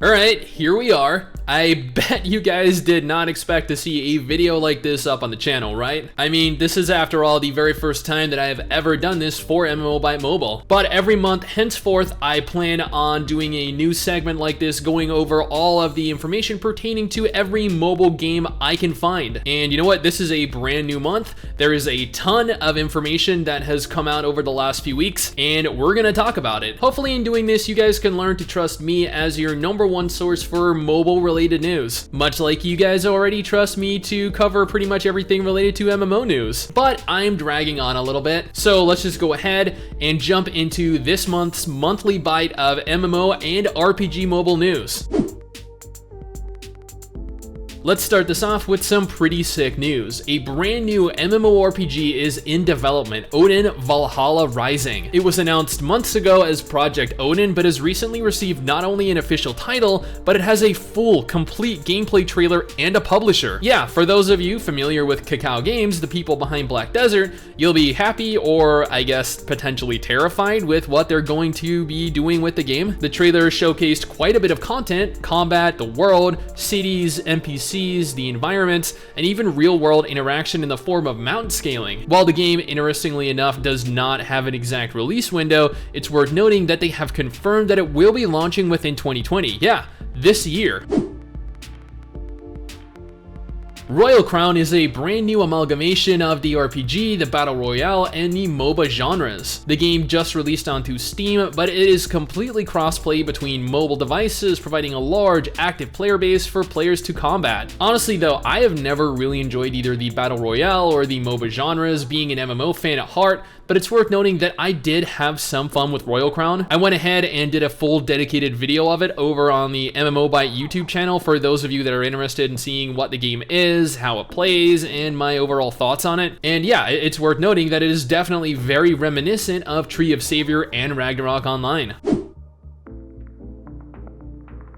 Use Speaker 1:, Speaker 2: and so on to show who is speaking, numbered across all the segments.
Speaker 1: Alright, here we are. I bet you guys did not expect to see a video like this up on the channel, right? I mean, this is after all the very first time that I have ever done this for MMO Byte Mobile. But every month henceforth, I plan on doing a new segment like this, going over all of the information pertaining to every mobile game I can find. And you know what? This is a brand new month. There is a ton of information that has come out over the last few weeks, and we're gonna talk about it. Hopefully in doing this, you guys can learn to trust me as your number one source for mobile related news, much like you guys already trust me to cover pretty much everything related to MMO news. But I'm dragging on a little bit, so let's just go ahead and jump into this month's monthly bite of MMO and RPG mobile news. Let's start this off with some pretty sick news. A brand new MMORPG is in development, ODIN Valhalla Rising. It was announced months ago as Project Odin, but has recently received not only an official title, but it has a full, complete gameplay trailer and a publisher. Yeah, for those of you familiar with Cacao Games, the people behind Black Desert, you'll be happy, or I guess potentially terrified, with what they're going to be doing with the game. The trailer showcased quite a bit of content: combat, the world, cities, NPCs, the environments, and even real-world interaction in the form of mountain scaling. While the game, interestingly enough, does not have an exact release window, it's worth noting that they have confirmed that it will be launching within 2020. Yeah, this year. Royal Crown is a brand new amalgamation of the RPG, the Battle Royale, and the MOBA genres. The game just released onto Steam, but it is completely cross-play between mobile devices, providing a large, active player base for players to combat. Honestly though, I have never really enjoyed either the Battle Royale or the MOBA genres, being an MMO fan at heart, but it's worth noting that I did have some fun with Royal Crown. I went ahead and did a full dedicated video of it over on the MMO Byte YouTube channel for those of you that are interested in seeing what the game is, how it plays, and my overall thoughts on it. And yeah, it's worth noting that it is definitely very reminiscent of Tree of Savior and Ragnarok Online.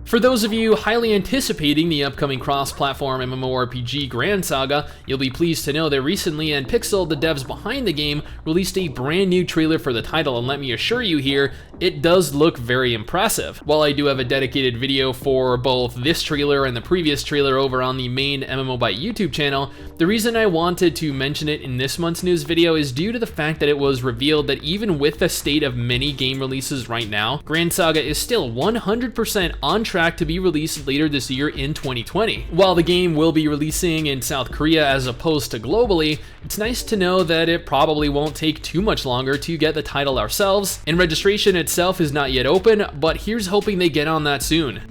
Speaker 1: For those of you highly anticipating the upcoming cross-platform MMORPG Gran Saga, you'll be pleased to know that recently Npixel, the devs behind the game, released a brand new trailer for the title, and let me assure you here, it does look very impressive. While I do have a dedicated video for both this trailer and the previous trailer over on the main MMO Byte YouTube channel, the reason I wanted to mention it in this month's news video is due to the fact that it was revealed that even with the state of many game releases right now, Gran Saga is still 100% on track to be released later this year in 2020. While the game will be releasing in South Korea as opposed to globally, it's nice to know that it probably won't take too much longer to get the title ourselves, and registration itself is not yet open, but here's hoping they get on that soon.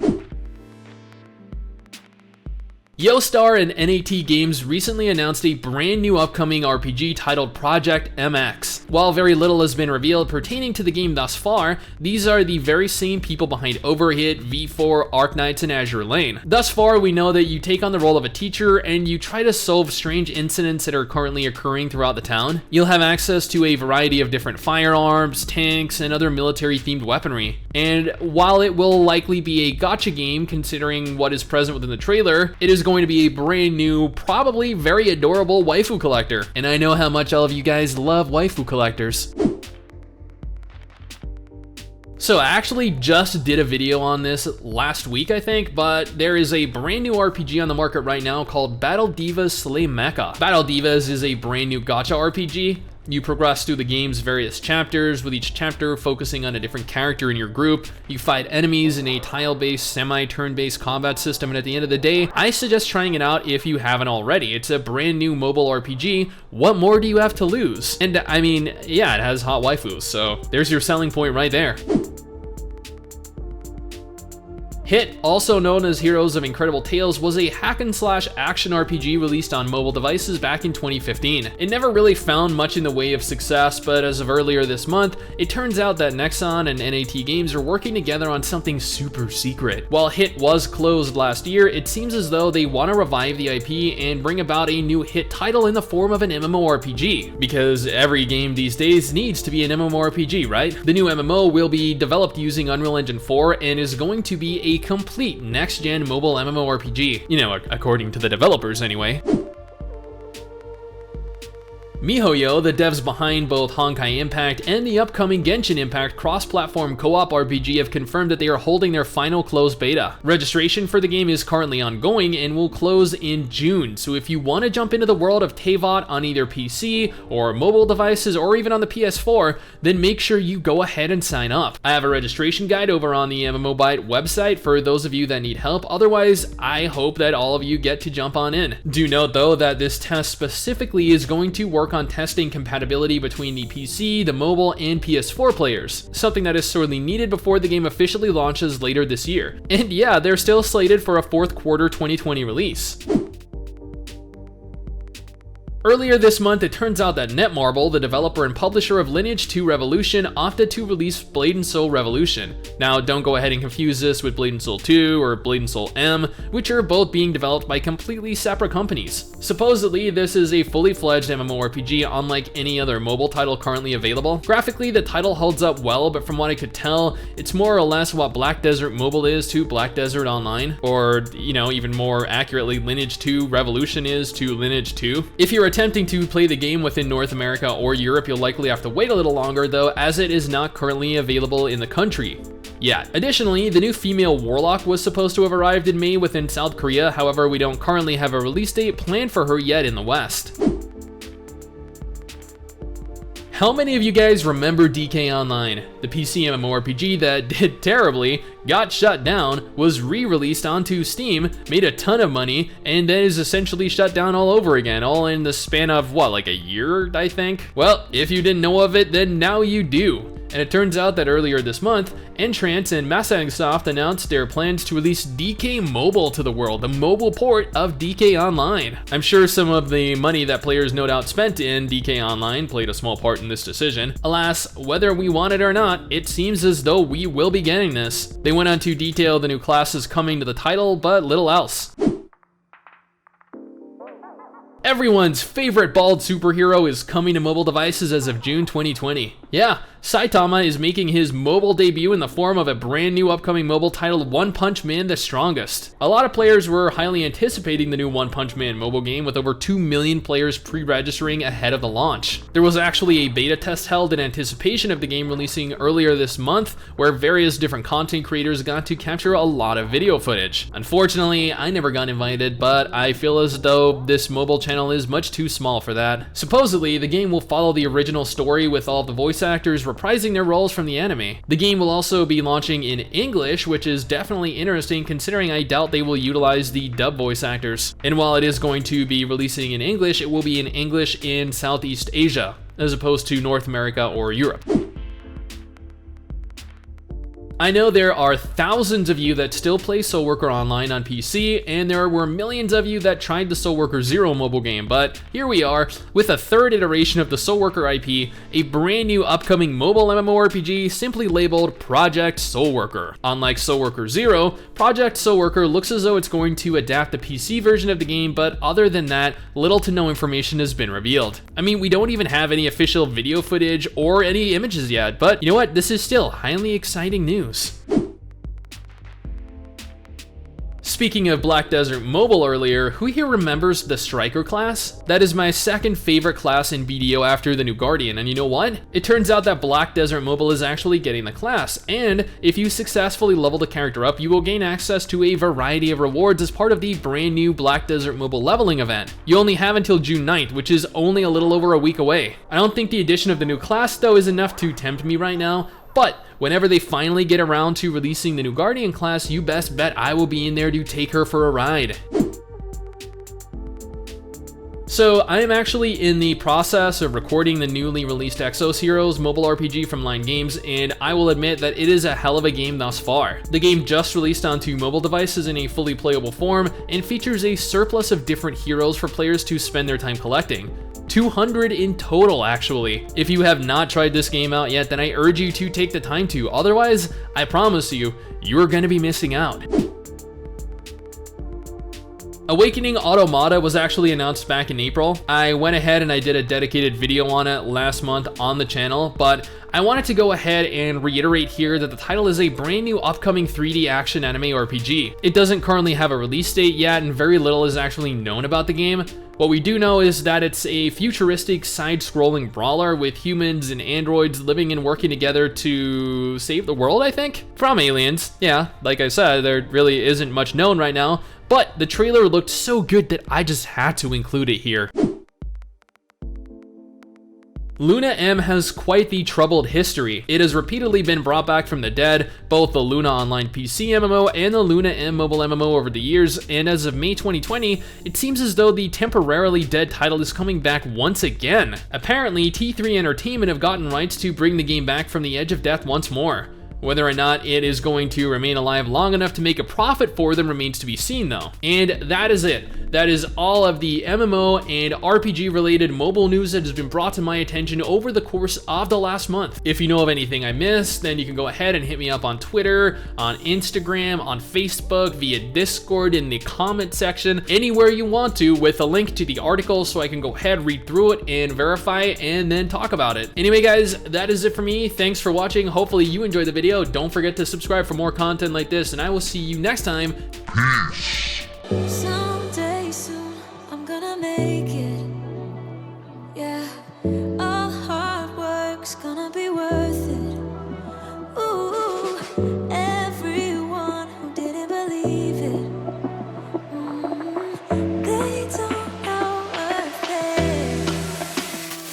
Speaker 1: YoStar and NAT Games recently announced a brand new upcoming RPG titled Project MX. While very little has been revealed pertaining to the game thus far, these are the very same people behind Overhit, V4, Arknights, and Azure Lane. Thus far, we know that you take on the role of a teacher and you try to solve strange incidents that are currently occurring throughout the town. You'll have access to a variety of different firearms, tanks, and other military-themed weaponry. And while it will likely be a gacha game considering what is present within the trailer, it is going to be a brand new, probably very adorable waifu collector. And I know how much all of you guys love waifu collectors. So I actually just did a video on this last week, I think, but there is a brand new RPG on the market right now called Battle Divas Slay Mecha. Battle Divas is a brand new gacha RPG. You progress through the game's various chapters, with each chapter focusing on a different character in your group. You fight enemies in a tile-based, semi-turn-based combat system, and at the end of the day, I suggest trying it out if you haven't already. It's a brand new mobile RPG. What more do you have to lose? And I mean, yeah, it has hot waifus, so there's your selling point right there. Hit, also known as Heroes of Incredible Tales, was a hack-and-slash action RPG released on mobile devices back in 2015. It never really found much in the way of success, but as of earlier this month, it turns out that Nexon and NAT Games are working together on something super secret. While Hit was closed last year, it seems as though they want to revive the IP and bring about a new hit title in the form of an MMORPG, because every game these days needs to be an MMORPG, right? The new MMO will be developed using Unreal Engine 4 and is going to be a complete next-gen mobile MMORPG, you know, according to the developers anyway. MiHoYo, the devs behind both Honkai Impact and the upcoming Genshin Impact cross-platform co-op RPG, have confirmed that they are holding their final closed beta. Registration for the game is currently ongoing and will close in June, so if you want to jump into the world of Teyvat on either PC or mobile devices or even on the PS4, then make sure you go ahead and sign up. I have a registration guide over on the MMO Byte website for those of you that need help. Otherwise, I hope that all of you get to jump on in. Do note though that this test specifically is going to work on testing compatibility between the PC, the mobile, and PS4 players, something that is sorely needed before the game officially launches later this year. And yeah, they're still slated for a fourth quarter 2020 release. Earlier this month, it turns out that Netmarble, the developer and publisher of Lineage 2 Revolution, opted to release Blade & Soul Revolution. Now, don't go ahead and confuse this with Blade & Soul 2 or Blade & Soul M, which are both being developed by completely separate companies. Supposedly, this is a fully fledged MMORPG unlike any other mobile title currently available. Graphically, the title holds up well, but from what I could tell, it's more or less what Black Desert Mobile is to Black Desert Online, or, even more accurately, Lineage 2 Revolution is to Lineage 2. If you're attempting to play the game within North America or Europe, you'll likely have to wait a little longer though, as it is not currently available in the country yet. Additionally, the new female warlock was supposed to have arrived in May within South Korea, however, we don't currently have a release date planned for her yet in the West. How many of you guys remember DK Online? The PC MMORPG that did terribly, got shut down, was re-released onto Steam, made a ton of money, and then is essentially shut down all over again, all in the span of, what, like a year, I think? Well, if you didn't know of it, then now you do. And it turns out that earlier this month, Entrance and Masangsoft announced their plans to release DK Mobile to the world, the mobile port of DK Online. I'm sure some of the money that players no doubt spent in DK Online played a small part in this decision. Alas, whether we want it or not, it seems as though we will be getting this. They went on to detail the new classes coming to the title, but little else. Everyone's favorite bald superhero is coming to mobile devices as of June 2020. Yeah, Saitama is making his mobile debut in the form of a brand new upcoming mobile titled One Punch Man: The Strongest. A lot of players were highly anticipating the new One Punch Man mobile game, with over 2 million players pre-registering ahead of the launch. There was actually a beta test held in anticipation of the game releasing earlier this month, where various different content creators got to capture a lot of video footage. Unfortunately, I never got invited, but I feel as though this mobile channel is much too small for that. Supposedly, the game will follow the original story with all the voice actors reprising their roles from the anime. The game will also be launching in English, which is definitely interesting considering I doubt they will utilize the dub voice actors. And while it is going to be releasing in English, it will be in English in Southeast Asia, as opposed to North America or Europe. I know there are thousands of you that still play SoulWorker Online on PC, and there were millions of you that tried the SoulWorker Zero mobile game, but here we are with a third iteration of the SoulWorker IP, a brand new upcoming mobile MMORPG simply labeled Project SoulWorker. Unlike SoulWorker Zero, Project SoulWorker looks as though it's going to adapt the PC version of the game, but other than that, little to no information has been revealed. I mean, we don't even have any official video footage or any images yet, but you know what? This is still highly exciting news. Speaking of Black Desert Mobile earlier, who here remembers the Striker class? That is my second favorite class in BDO after the new Guardian, and you know what? It turns out that Black Desert Mobile is actually getting the class, and if you successfully level the character up, you will gain access to a variety of rewards as part of the brand new Black Desert Mobile leveling event. You only have until June 9th, which is only a little over a week away. I don't think the addition of the new class though is enough to tempt me right now, but whenever they finally get around to releasing the new Guardian class, you best bet I will be in there to take her for a ride. So I am actually in the process of recording the newly released Exos Heroes mobile RPG from Line Games, and I will admit that it is a hell of a game thus far. The game just released onto mobile devices in a fully playable form and features a surplus of different heroes for players to spend their time collecting. 200 in total, actually. If you have not tried this game out yet, then I urge you to take the time to. Otherwise, I promise you, you're gonna be missing out. Awakening Automata was actually announced back in April. I went ahead and I did a dedicated video on it last month on the channel, but I wanted to go ahead and reiterate here that the title is a brand new upcoming 3D action anime RPG. It doesn't currently have a release date yet, and very little is actually known about the game. What we do know is that it's a futuristic side-scrolling brawler with humans and androids living and working together to save the world, I think? From aliens. Yeah, like I said, there really isn't much known right now, but the trailer looked so good that I just had to include it here. Luna M has quite the troubled history. It has repeatedly been brought back from the dead, both the Luna Online PC MMO and the Luna M mobile MMO over the years, and as of May 2020, it seems as though the temporarily dead title is coming back once again. Apparently, T3 Entertainment have gotten rights to bring the game back from the edge of death once more. Whether or not it is going to remain alive long enough to make a profit for them remains to be seen though. And that is it. That is all of the MMO and RPG related mobile news that has been brought to my attention over the course of the last month. If you know of anything I missed, then you can go ahead and hit me up on Twitter, on Instagram, on Facebook, via Discord, in the comment section, anywhere you want to, with a link to the article so I can go ahead, read through it, and verify it, and then talk about it. Anyway guys, that is it for me. Thanks for watching. Hopefully you enjoyed the video. Don't forget to subscribe for more content like this, and I will see you next time. Peace.